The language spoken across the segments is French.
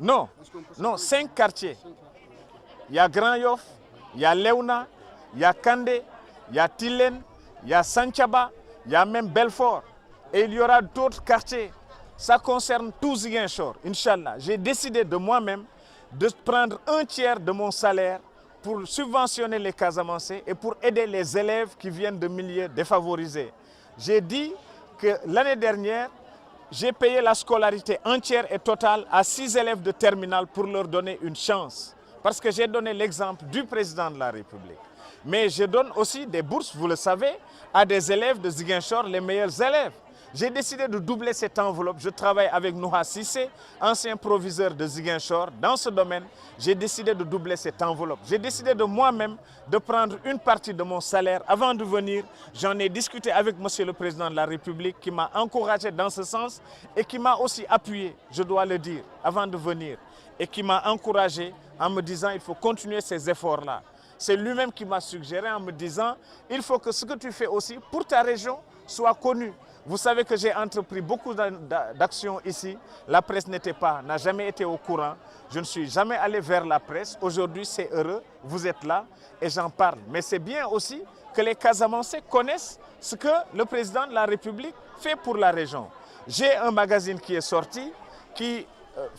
Non, non, 5 quartiers. Il y a Grand Yoff, il y a Léona, il y a Kandé, il y a Tilène, il y a Santhiaba, il y a même Belfort. Et il y aura d'autres quartiers. Ça concerne tout Ziguinchor, Inch'Allah. J'ai décidé de moi-même de prendre un tiers de mon salaire pour subventionner les Casamançais et pour aider les élèves qui viennent de milieux défavorisés. J'ai dit que l'année dernière, j'ai payé la scolarité entière et totale à 6 élèves de terminale pour leur donner une chance. Parce que j'ai donné l'exemple du président de la République. Mais je donne aussi des bourses, vous le savez, à des élèves de Ziguinchor, les meilleurs élèves. J'ai décidé de doubler cette enveloppe. Je travaille avec Nouha Sissé, ancien proviseur de Ziguinchor. Dans ce domaine, j'ai décidé de doubler cette enveloppe. J'ai décidé de moi-même de prendre une partie de mon salaire. Avant de venir, j'en ai discuté avec Monsieur le Président de la République qui m'a encouragé dans ce sens et qui m'a aussi appuyé, je dois le dire, avant de venir. Et qui m'a encouragé en me disant qu'il faut continuer ces efforts-là. C'est lui-même qui m'a suggéré en me disant il faut que ce que tu fais aussi pour ta région soit connu. Vous savez que j'ai entrepris beaucoup d'actions ici. La presse n'a jamais été au courant. Je ne suis jamais allé vers la presse. Aujourd'hui, c'est heureux. Vous êtes là et j'en parle. Mais c'est bien aussi que les Casamançais connaissent ce que le président de la République fait pour la région. J'ai un magazine qui est sorti qui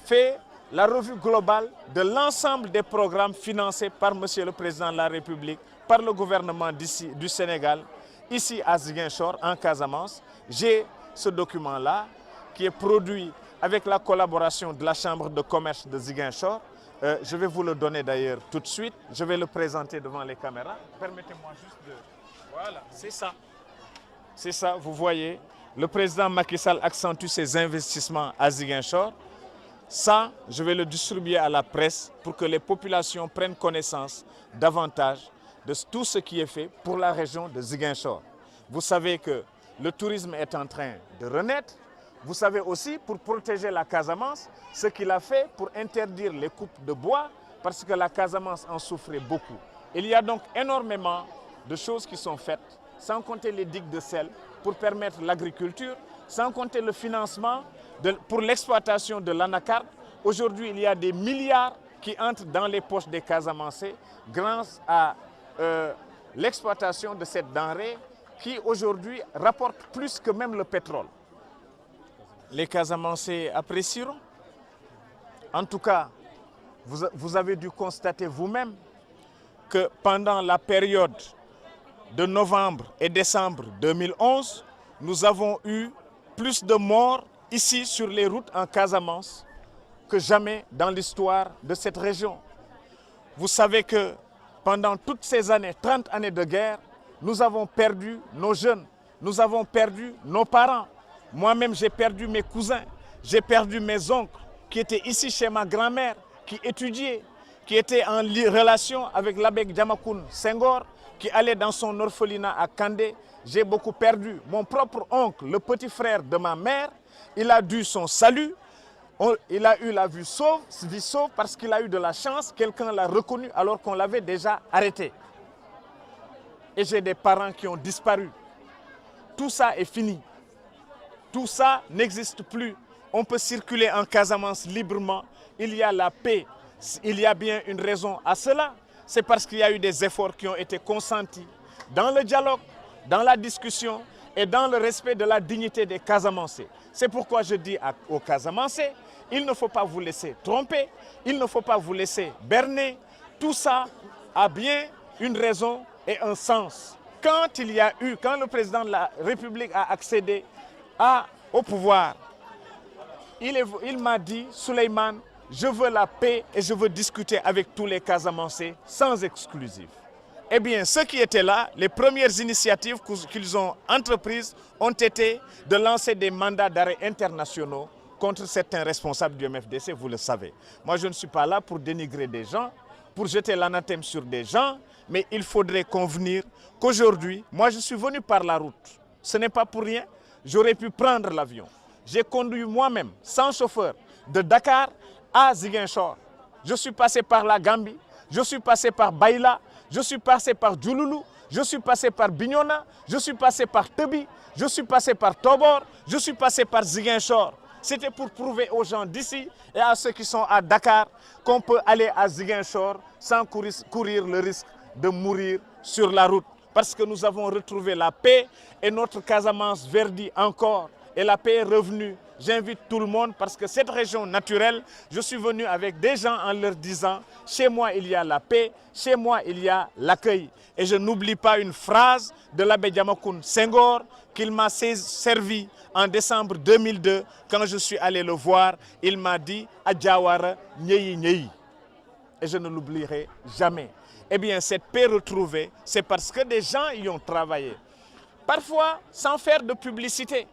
fait la revue globale de l'ensemble des programmes financés par Monsieur le Président de la République, par le gouvernement du Sénégal, ici à Ziguinchor, en Casamance. J'ai ce document-là qui est produit avec la collaboration de la Chambre de commerce de Ziguinchor. Je vais vous le donner d'ailleurs tout de suite. Je vais le présenter devant les caméras. Permettez-moi juste de... Voilà, c'est ça. C'est ça, vous voyez. Le président Macky Sall accentue ses investissements à Ziguinchor. Ça, je vais le distribuer à la presse pour que les populations prennent connaissance davantage de tout ce qui est fait pour la région de Ziguinchor. Vous savez que le tourisme est en train de renaître. Vous savez aussi, pour protéger la Casamance, ce qu'il a fait pour interdire les coupes de bois, parce que la Casamance en souffrait beaucoup. Il y a donc énormément de choses qui sont faites, sans compter les digues de sel, pour permettre l'agriculture, sans compter le financement pour l'exploitation de l'anacarde. Aujourd'hui, il y a des milliards qui entrent dans les poches des Casamançais grâce à l'exploitation de cette denrée qui aujourd'hui rapporte plus que même le pétrole. Les Casamançais apprécieront. En tout cas, vous avez dû constater vous-même que pendant la période de novembre et décembre 2011, nous avons eu plus de morts ici sur les routes en Casamance que jamais dans l'histoire de cette région. Vous savez que pendant toutes ces années, 30 années de guerre, nous avons perdu nos jeunes, nous avons perdu nos parents. Moi-même, j'ai perdu mes cousins, j'ai perdu mes oncles qui étaient ici chez ma grand-mère, qui étudiaient, qui étaient en relation avec l'abbé Djamakoun Senghor, qui allait dans son orphelinat à Kandé. J'ai beaucoup perdu. Mon propre oncle, le petit frère de ma mère, il a dû son salut. Il a eu la vie sauve parce qu'il a eu de la chance. Quelqu'un l'a reconnu alors qu'on l'avait déjà arrêté. Et j'ai des parents qui ont disparu. Tout ça est fini. Tout ça n'existe plus. On peut circuler en Casamance librement. Il y a la paix. Il y a bien une raison à cela. C'est parce qu'il y a eu des efforts qui ont été consentis dans le dialogue, dans la discussion et dans le respect de la dignité des Casamançais. C'est pourquoi je dis aux Casamançais, il ne faut pas vous laisser tromper, il ne faut pas vous laisser berner. Tout ça a bien une raison et un sens. Quand le président de la République a accédé au pouvoir, il m'a dit, Souleymane, je veux la paix et je veux discuter avec tous les Casamançais sans exclusif. Eh bien, ceux qui étaient là, les premières initiatives qu'ils ont entreprises ont été de lancer des mandats d'arrêt internationaux contre certains responsables du MFDC, vous le savez. Moi, je ne suis pas là pour dénigrer des gens, pour jeter l'anathème sur des gens, mais il faudrait convenir qu'aujourd'hui, moi, je suis venu par la route. Ce n'est pas pour rien, j'aurais pu prendre l'avion. J'ai conduit moi-même, sans chauffeur, de Dakar à Ziguinchor. Je suis passé par la Gambie, je suis passé par Baïla, je suis passé par Djouloulou, je suis passé par Bignona, je suis passé par Tebi, je suis passé par Tobor, je suis passé par Ziguinchor. C'était pour prouver aux gens d'ici et à ceux qui sont à Dakar qu'on peut aller à Ziguinchor sans courir le risque de mourir sur la route. Parce que nous avons retrouvé la paix et notre Casamance verdit encore. Et la paix est revenue. J'invite tout le monde parce que cette région naturelle, je suis venu avec des gens en leur disant « Chez moi, il y a la paix, chez moi, il y a l'accueil ». Et je n'oublie pas une phrase de l'abbé Diamacoune Senghor qu'il m'a servi en décembre 2002 quand je suis allé le voir. Il m'a dit « Adjawara Nyeyi Nyeyi ». Et je ne l'oublierai jamais. Eh bien, cette paix retrouvée, c'est parce que des gens y ont travaillé. Parfois, sans faire de publicité.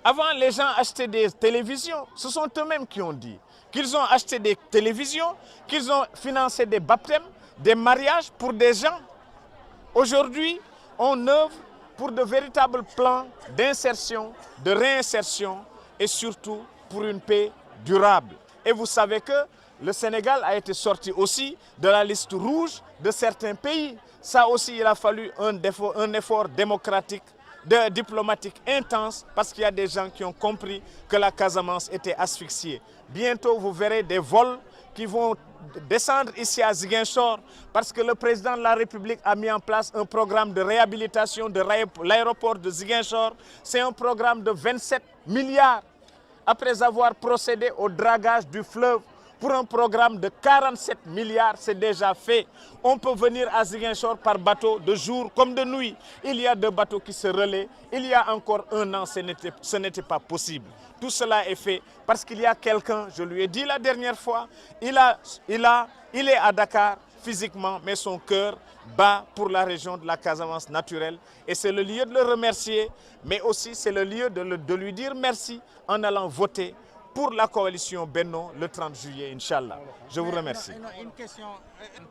Avant, les gens achetaient des télévisions. Ce sont eux-mêmes qui ont dit qu'ils ont acheté des télévisions, qu'ils ont financé des baptêmes, des mariages pour des gens. Aujourd'hui, on œuvre pour de véritables plans d'insertion, de réinsertion et surtout pour une paix durable. Et vous savez que le Sénégal a été sorti aussi de la liste rouge de certains pays. Ça aussi, il a fallu un effort démocratique, diplomatique intense parce qu'il y a des gens qui ont compris que la Casamance était asphyxiée. Bientôt, vous verrez des vols qui vont descendre ici à Ziguinchor parce que le président de la République a mis en place un programme de réhabilitation de l'aéroport de Ziguinchor. C'est un programme de 27 milliards après avoir procédé au dragage du fleuve. Pour un programme de 47 milliards, c'est déjà fait. On peut venir à Ziguinchor par bateau de jour comme de nuit. Il y a 2 bateaux qui se relaient. Il y a encore 1 an, ce n'était pas possible. Tout cela est fait parce qu'il y a quelqu'un, je lui ai dit la dernière fois, il est à Dakar physiquement, mais son cœur bat pour la région de la Casamance naturelle. Et c'est le lieu de le remercier, mais aussi c'est le lieu de lui dire merci en allant voter pour la coalition Benno le 30 juillet, Inch'Allah. Je vous remercie. Une question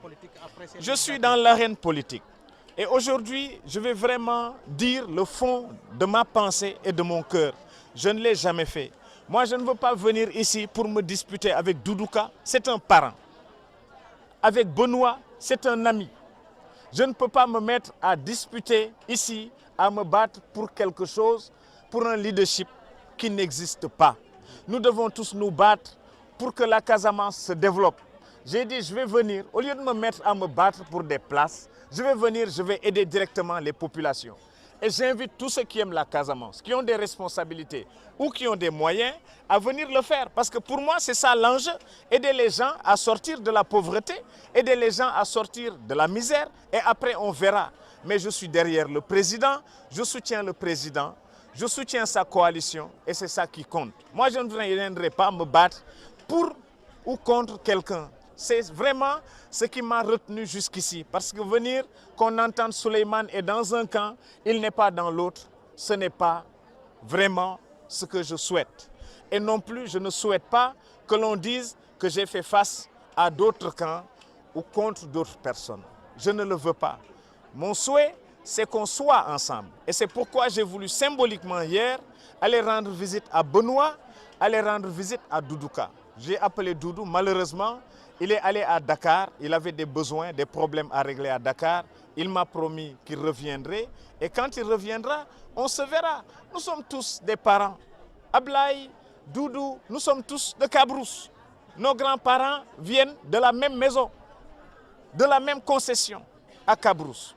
politique après cette... Je suis dans l'arène politique. Et aujourd'hui, je vais vraiment dire le fond de ma pensée et de mon cœur. Je ne l'ai jamais fait. Moi, je ne veux pas venir ici pour me disputer avec Doudouka. C'est un parent. Avec Benoît, c'est un ami. Je ne peux pas me mettre à disputer ici, à me battre pour quelque chose, pour un leadership qui n'existe pas. Nous devons tous nous battre pour que la Casamance se développe. J'ai dit, je vais venir, au lieu de me mettre à me battre pour des places, je vais venir, je vais aider directement les populations. Et j'invite tous ceux qui aiment la Casamance, qui ont des responsabilités ou qui ont des moyens, à venir le faire. Parce que pour moi, c'est ça l'enjeu, aider les gens à sortir de la pauvreté, aider les gens à sortir de la misère, et après on verra. Mais je suis derrière le président, je soutiens le président, je soutiens sa coalition et c'est ça qui compte. Moi, je ne viendrai pas me battre pour ou contre quelqu'un. C'est vraiment ce qui m'a retenu jusqu'ici. Parce que venir, qu'on entende Souleymane est dans un camp, il n'est pas dans l'autre, ce n'est pas vraiment ce que je souhaite. Et non plus, je ne souhaite pas que l'on dise que j'ai fait face à d'autres camps ou contre d'autres personnes. Je ne le veux pas. Mon souhait, c'est qu'on soit ensemble. Et c'est pourquoi j'ai voulu symboliquement hier aller rendre visite à Benoît, aller rendre visite à Doudouka. J'ai appelé Doudou, malheureusement, il est allé à Dakar, il avait des besoins, des problèmes à régler à Dakar. Il m'a promis qu'il reviendrait et quand il reviendra, on se verra. Nous sommes tous des parents. Ablaye, Doudou, nous sommes tous de Cabrousse. Nos grands-parents viennent de la même maison, de la même concession à Cabrousse.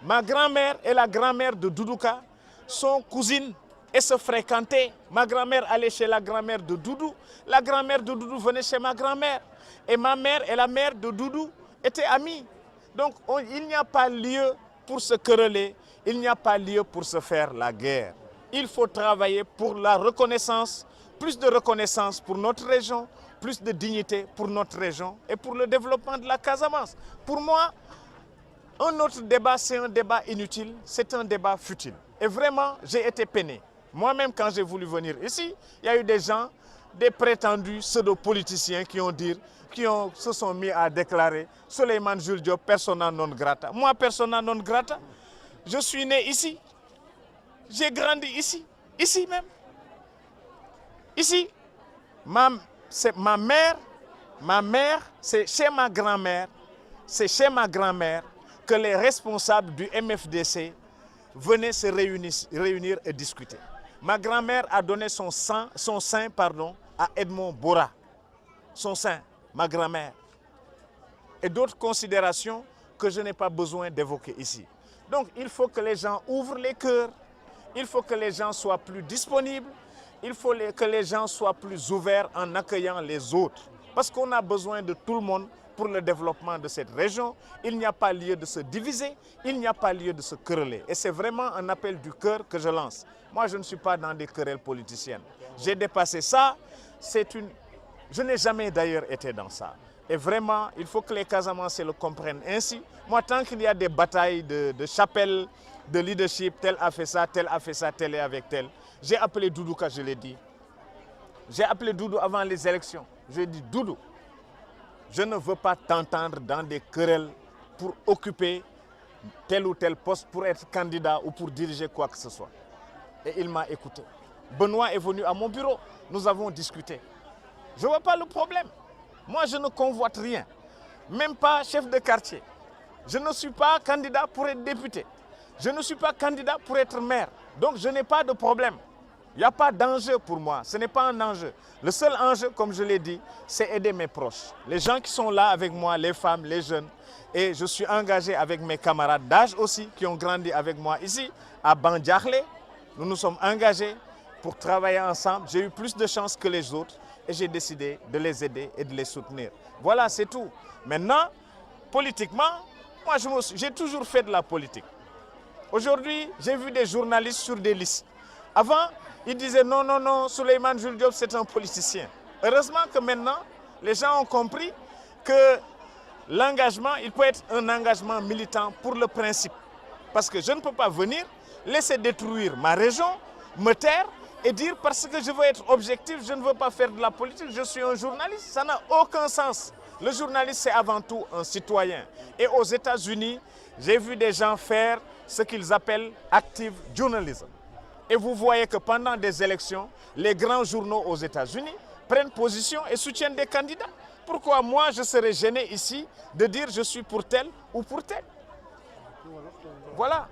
Ma grand-mère et la grand-mère de Doudouka sont cousines et se fréquentaient. Ma grand-mère allait chez la grand-mère de Doudou. La grand-mère de Doudou venait chez ma grand-mère. Et ma mère et la mère de Doudou étaient amies. Donc il n'y a pas lieu pour se quereller, il n'y a pas lieu pour se faire la guerre. Il faut travailler pour la reconnaissance, plus de reconnaissance pour notre région, plus de dignité pour notre région et pour le développement de la Casamance. Pour moi, un autre débat, c'est un débat inutile, c'est un débat futile. Et vraiment, j'ai été peiné. Moi-même, quand j'ai voulu venir ici, il y a eu des gens, des prétendus pseudo-politiciens qui se sont mis à déclarer Souleymane Jules Diop, persona non grata. Moi, persona non grata, je suis né ici. J'ai grandi ici, ici même. Ici, ma mère, c'est chez ma grand-mère, c'est chez ma grand-mère que les responsables du MFDC venaient se réunir et discuter. Ma grand-mère a donné son sein à Edmond Bora. Son sein, ma grand-mère. Et d'autres considérations que je n'ai pas besoin d'évoquer ici. Donc il faut que les gens ouvrent les cœurs, il faut que les gens soient plus disponibles, il faut que les gens soient plus ouverts en accueillant les autres. Parce qu'on a besoin de tout le monde pour le développement de cette région. Il n'y a pas lieu de se diviser, il n'y a pas lieu de se quereller. Et c'est vraiment un appel du cœur que je lance. Moi, je ne suis pas dans des querelles politiciennes. J'ai dépassé ça. Je n'ai jamais d'ailleurs été dans ça. Et vraiment, il faut que les Casamançais le comprennent ainsi. Moi, tant qu'il y a des batailles de chapelle, de leadership, tel a fait ça, tel a fait ça, tel est avec tel. J'ai appelé Doudou quand je l'ai dit. J'ai appelé Doudou avant les élections. J'ai dit, Doudou, je ne veux pas t'entendre dans des querelles pour occuper tel ou tel poste, pour être candidat ou pour diriger quoi que ce soit. Et il m'a écouté. Benoît est venu à mon bureau. Nous avons discuté. Je ne vois pas le problème. Moi, je ne convoite rien. Même pas chef de quartier. Je ne suis pas candidat pour être député. Je ne suis pas candidat pour être maire. Donc, je n'ai pas de problème. Il n'y a pas d'enjeu pour moi. Ce n'est pas un enjeu. Le seul enjeu, comme je l'ai dit, c'est aider mes proches. Les gens qui sont là avec moi, les femmes, les jeunes. Et je suis engagé avec mes camarades d'âge aussi, qui ont grandi avec moi ici, à Bandiakhlé. Nous nous sommes engagés pour travailler ensemble. J'ai eu plus de chance que les autres et j'ai décidé de les aider et de les soutenir. Voilà, c'est tout. Maintenant, politiquement, moi, j'ai toujours fait de la politique. Aujourd'hui, j'ai vu des journalistes sur des listes. Avant, ils disaient non, non, non, Souleymane Jules Diop, c'est un politicien. Heureusement que maintenant, les gens ont compris que l'engagement, il peut être un engagement militant pour le principe. Parce que je ne peux pas venir laisser détruire ma région, me taire et dire parce que je veux être objectif, je ne veux pas faire de la politique, je suis un journaliste. Ça n'a aucun sens. Le journaliste, c'est avant tout un citoyen. Et aux États-Unis, j'ai vu des gens faire ce qu'ils appellent active journalism. Et vous voyez que pendant des élections, les grands journaux aux États-Unis prennent position et soutiennent des candidats. Pourquoi moi, je serais gêné ici de dire je suis pour tel ou pour tel? Voilà.